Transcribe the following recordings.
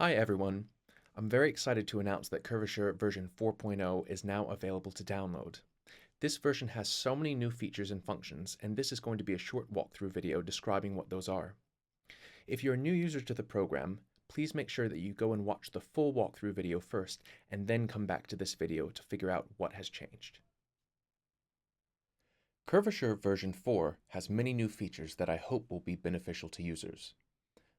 Hi everyone! I'm very excited to announce that CurvaSURE version 4.0 is now available to download. This version has so many new features and functions, and this is going to be a short walkthrough video describing what those are. If you're a new user to the program, please make sure that you go and watch the full walkthrough video first, and then come back to this video to figure out what has changed. CurvaSURE version 4 has many new features that I hope will be beneficial to users.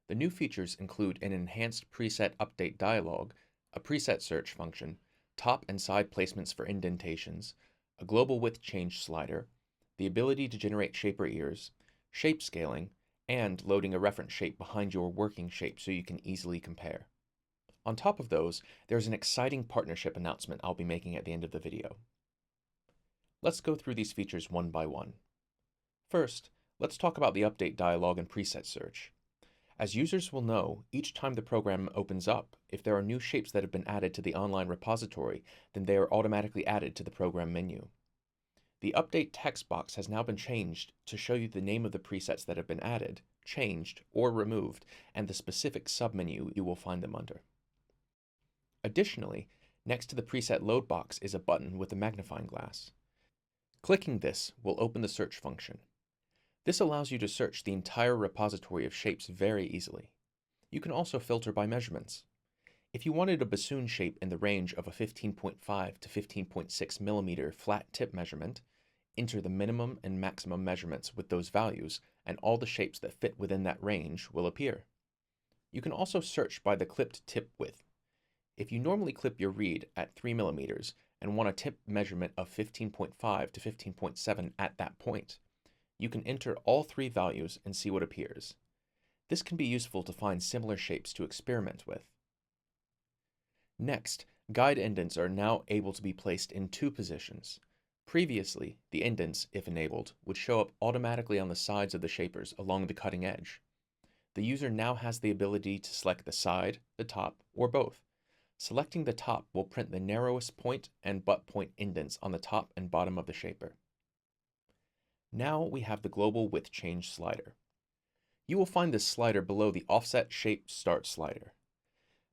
The new features include an enhanced preset update dialog, a preset search function, top and side placements for indentations, a global width change slider, the ability to generate shaper ears, shape scaling, and loading a reference shape behind your working shape so you can easily compare. On top of those, there's an exciting partnership announcement I'll be making at the end of the video. Let's go through these features one by one. First, let's talk about the update dialog and preset search. As users will know, each time the program opens up, if there are new shapes that have been added to the online repository, then they are automatically added to the program menu. The update text box has now been changed to show you the name of the presets that have been added, changed, or removed, and the specific submenu you will find them under. Additionally, next to the preset load box is a button with a magnifying glass. Clicking this will open the search function. This allows you to search the entire repository of shapes very easily. You can also filter by measurements. If you wanted a bassoon shape in the range of a 15.5 to 15.6 millimeter flat tip measurement, enter the minimum and maximum measurements with those values, and all the shapes that fit within that range will appear. You can also search by the clipped tip width. If you normally clip your reed at 3 millimeters and want a tip measurement of 15.5 to 15.7 at that point, you can enter all three values and see what appears. This can be useful to find similar shapes to experiment with. Next, guide indents are now able to be placed in two positions. Previously, the indents, if enabled, would show up automatically on the sides of the shapers along the cutting edge. The user now has the ability to select the side, the top, or both. Selecting the top will print the narrowest point and butt point indents on the top and bottom of the shaper. Now we have the global width change slider. You will find this slider below the offset shape start slider.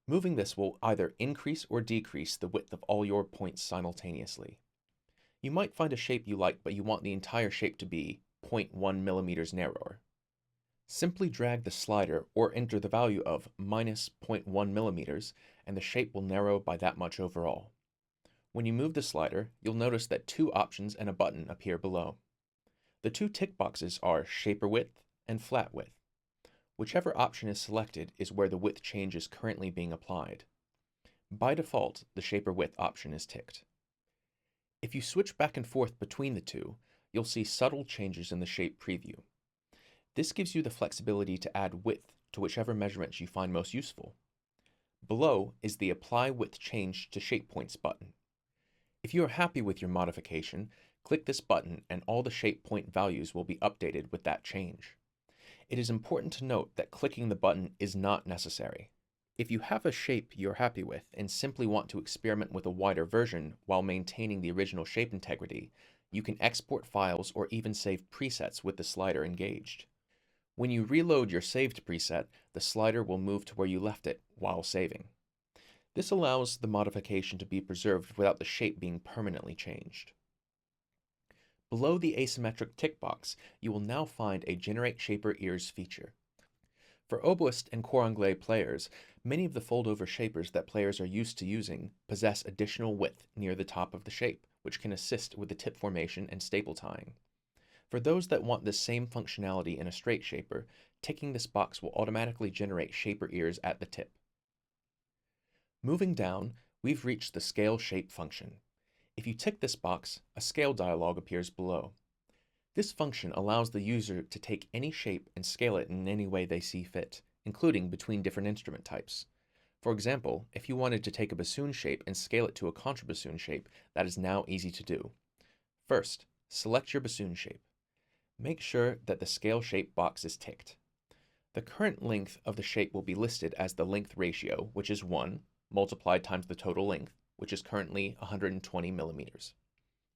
Moving this will either increase or decrease the width of all your points simultaneously. You might find a shape you like, but you want the entire shape to be 0.1 millimeters narrower. Simply drag the slider or enter the value of minus 0.1 millimeters, and the shape will narrow by that much overall. When you move the slider, you'll notice that two options and a button appear below. The two tick boxes are shaper width and flat width. Whichever option is selected is where the width change is currently being applied. By default, the shaper width option is ticked. If you switch back and forth between the two, you'll see subtle changes in the shape preview. This gives you the flexibility to add width to whichever measurements you find most useful. Below is the Apply Width Change to Shape Points button. If you are happy with your modification, click this button and all the shape point values will be updated with that change. It is important to note that clicking the button is not necessary. If you have a shape you're happy with and simply want to experiment with a wider version while maintaining the original shape integrity, you can export files or even save presets with the slider engaged. When you reload your saved preset, the slider will move to where you left it while saving. This allows the modification to be preserved without the shape being permanently changed. Below the asymmetric tick box, you will now find a Generate Shaper Ears feature. For oboist and cor anglais players, many of the fold-over shapers that players are used to using possess additional width near the top of the shape, which can assist with the tip formation and staple tying. For those that want this same functionality in a straight shaper, ticking this box will automatically generate shaper ears at the tip. Moving down, we've reached the Scale Shape function. If you tick this box, a scale dialog appears below. This function allows the user to take any shape and scale it in any way they see fit, including between different instrument types. For example, if you wanted to take a bassoon shape and scale it to a contrabassoon shape, that is now easy to do. First, select your bassoon shape. Make sure that the Scale Shape box is ticked. The current length of the shape will be listed as the length ratio, which is 1, multiplied times the total length, which is currently 120 millimeters.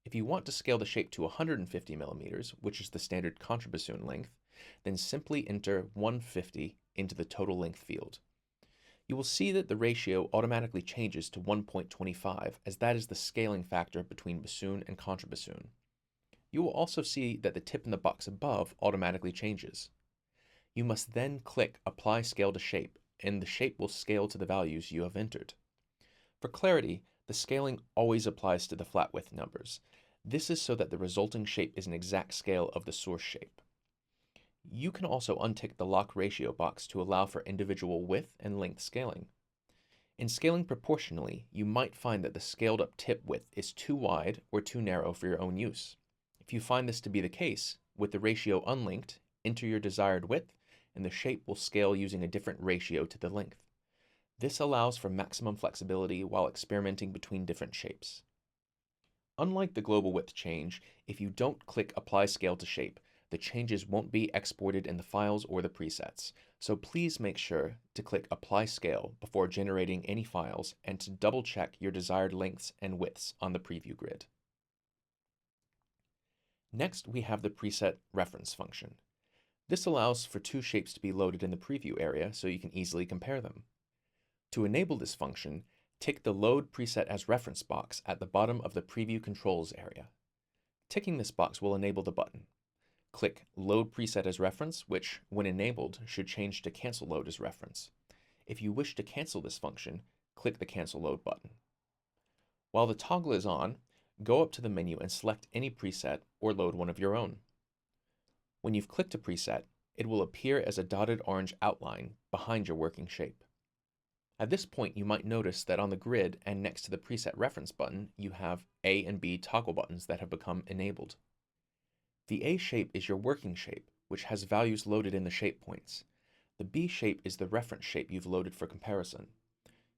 If you want to scale the shape to 150 millimeters, which is the standard contrabassoon length, then simply enter 150 into the total length field. You will see that the ratio automatically changes to 1.25, as that is the scaling factor between bassoon and contrabassoon. You will also see that the tip in the box above automatically changes. You must then click Apply Scale to Shape, and the shape will scale to the values you have entered. For clarity, the scaling always applies to the flat width numbers. This is so that the resulting shape is an exact scale of the source shape. You can also untick the lock ratio box to allow for individual width and length scaling. In scaling proportionally, you might find that the scaled up tip width is too wide or too narrow for your own use. If you find this to be the case, with the ratio unlinked, enter your desired width, and the shape will scale using a different ratio to the length. This allows for maximum flexibility while experimenting between different shapes. Unlike the global width change, if you don't click Apply Scale to Shape, the changes won't be exported in the files or the presets, so please make sure to click Apply Scale before generating any files and to double check your desired lengths and widths on the preview grid. Next, we have the preset reference function. This allows for two shapes to be loaded in the preview area so you can easily compare them. To enable this function, tick the Load Preset as Reference box at the bottom of the Preview Controls area. Ticking this box will enable the button. Click Load Preset as Reference, which, when enabled, should change to Cancel Load as Reference. If you wish to cancel this function, click the Cancel Load button. While the toggle is on, go up to the menu and select any preset or load one of your own. When you've clicked a preset, it will appear as a dotted orange outline behind your working shape. At this point, you might notice that on the grid and next to the preset reference button, you have A and B toggle buttons that have become enabled. The A shape is your working shape, which has values loaded in the shape points. The B shape is the reference shape you've loaded for comparison.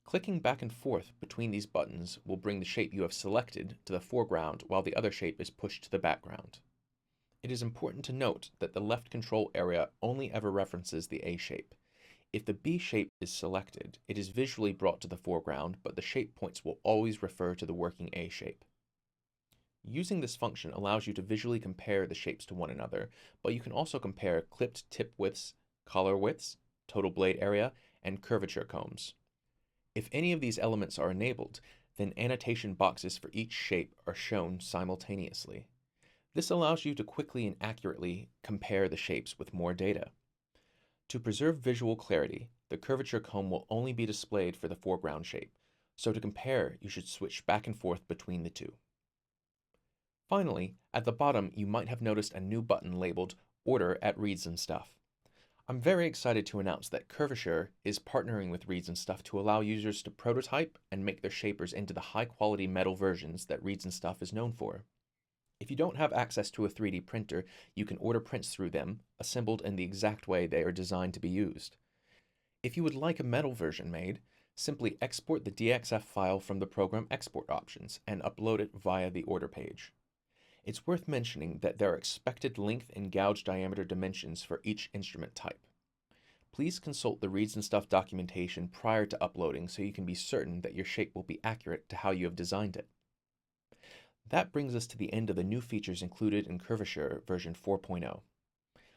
Clicking back and forth between these buttons will bring the shape you have selected to the foreground while the other shape is pushed to the background. It is important to note that the left control area only ever references the A shape. If the B shape is selected, it is visually brought to the foreground, but the shape points will always refer to the working A shape. Using this function allows you to visually compare the shapes to one another, but you can also compare clipped tip widths, collar widths, total blade area, and curvature combs. If any of these elements are enabled, then annotation boxes for each shape are shown simultaneously. This allows you to quickly and accurately compare the shapes with more data. To preserve visual clarity, the curvature comb will only be displayed for the foreground shape, so to compare, you should switch back and forth between the two. Finally, at the bottom, you might have noticed a new button labeled Order at Reeds and Stuff. I'm very excited to announce that CurvaSURE is partnering with Reeds and Stuff to allow users to prototype and make their shapers into the high-quality metal versions that Reeds and Stuff is known for. If you don't have access to a 3D printer, you can order prints through them, assembled in the exact way they are designed to be used. If you would like a metal version made, simply export the DXF file from the program export options and upload it via the order page. It's worth mentioning that there are expected length and gouge diameter dimensions for each instrument type. Please consult the Reeds and Stuff documentation prior to uploading so you can be certain that your shape will be accurate to how you have designed it. That brings us to the end of the new features included in CurvaSURE version 4.0.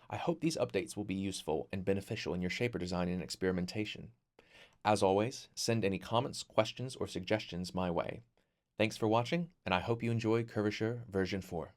I hope these updates will be useful and beneficial in your shaper design and experimentation. As always, send any comments, questions, or suggestions my way. Thanks for watching, and I hope you enjoy CurvaSURE version 4.